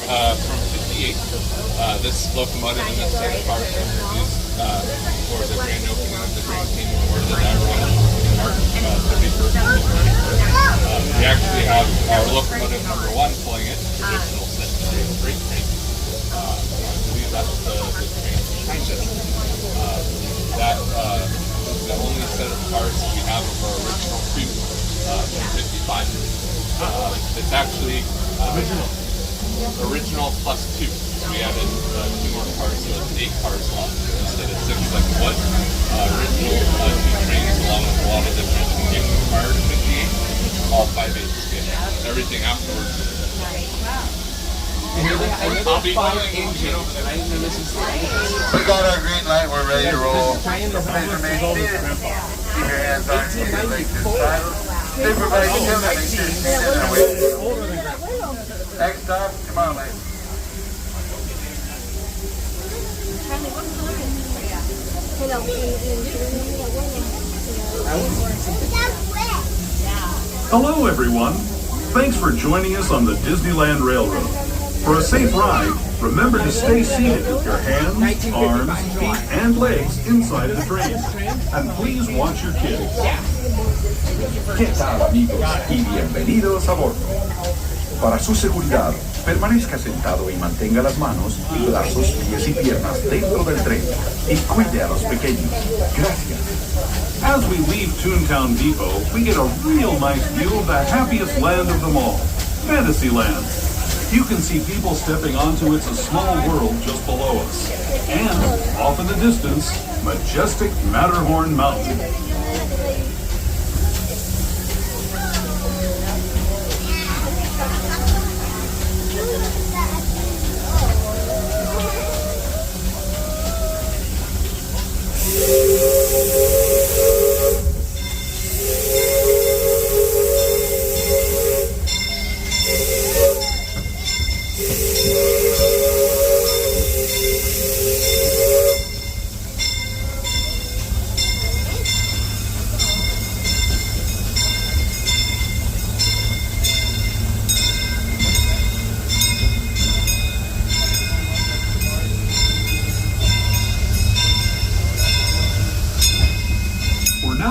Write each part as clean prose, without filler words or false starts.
from 58. This locomotive and this set of cars were introduced for the grand opening of the Grand Canyon Order that ran in March 31st. We actually have our locomotive number 1 pulling it, the original set freight train. I believe that's the train behind us. That is the only set of cars that we have of our original crew from 55. It's actually original plus 2. So we added 2 more cars, so it's 8 cars long instead of 6 like it was. Original 2 trains along with a lot of different things prior to 58, all 5/8 scale. Everything afterwards. I'll be going engine. We got our green light, we're ready to roll. Please remain seated. Keep your hands on your legs and sides. Supervise him and make sure he's sitting and waiting. Next stop, come on, ladies. Hello, everyone. Thanks for joining us on the Disneyland Railroad. For a safe ride, remember to stay seated with your hands, arms, feet, and legs inside the train. And please watch your kids. ¿Qué tal, amigos? Y bienvenidos a bordo. Para su seguridad, permanezca sentado y mantenga las manos, brazos, pies y piernas dentro del tren. Y cuide a los pequeños. Gracias. As we leave Toontown Depot, we get a real nice view of the happiest land of them all, Fantasyland. You can see people stepping onto It's a Small World just below us. And, off in the distance, majestic Matterhorn Mountain.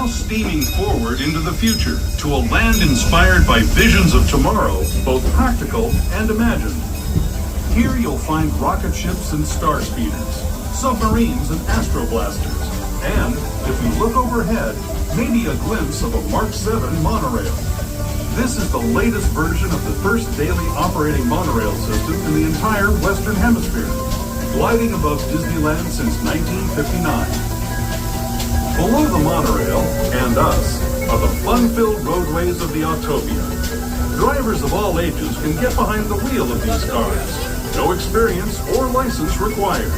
Steaming forward into the future to a land inspired by visions of tomorrow, both practical and imagined. Here you'll find rocket ships and star speeders, submarines and astroblasters, and, if you look overhead, maybe a glimpse of a Mark 7 monorail. This is the latest version of the first daily operating monorail system in the entire Western Hemisphere, gliding above Disneyland since 1959. Below the monorail, and us, are the fun-filled roadways of the Autopia. Drivers of all ages can get behind the wheel of these cars. No experience or license required.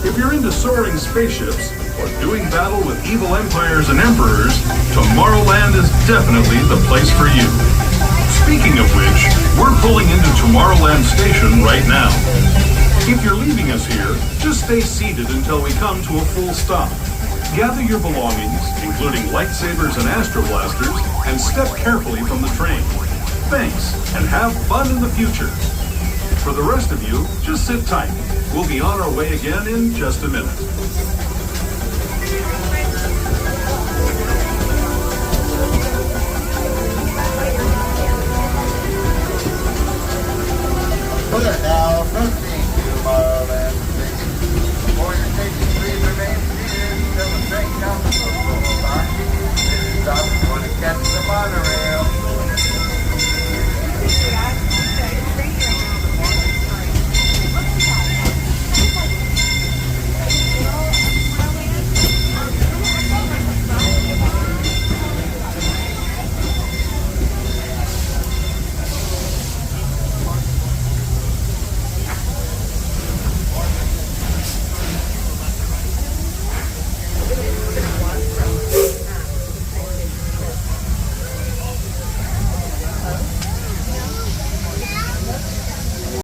If you're into soaring spaceships or doing battle with evil empires and emperors, Tomorrowland is definitely the place for you. Speaking of which, we're pulling into Tomorrowland Station right now. If you're leaving us here, just stay seated until we come to a full stop. Gather your belongings, including lightsabers and astroblasters, and step carefully from the train. Thanks, and have fun in the future. For the rest of you, just sit tight. We'll be on our way again in just a minute.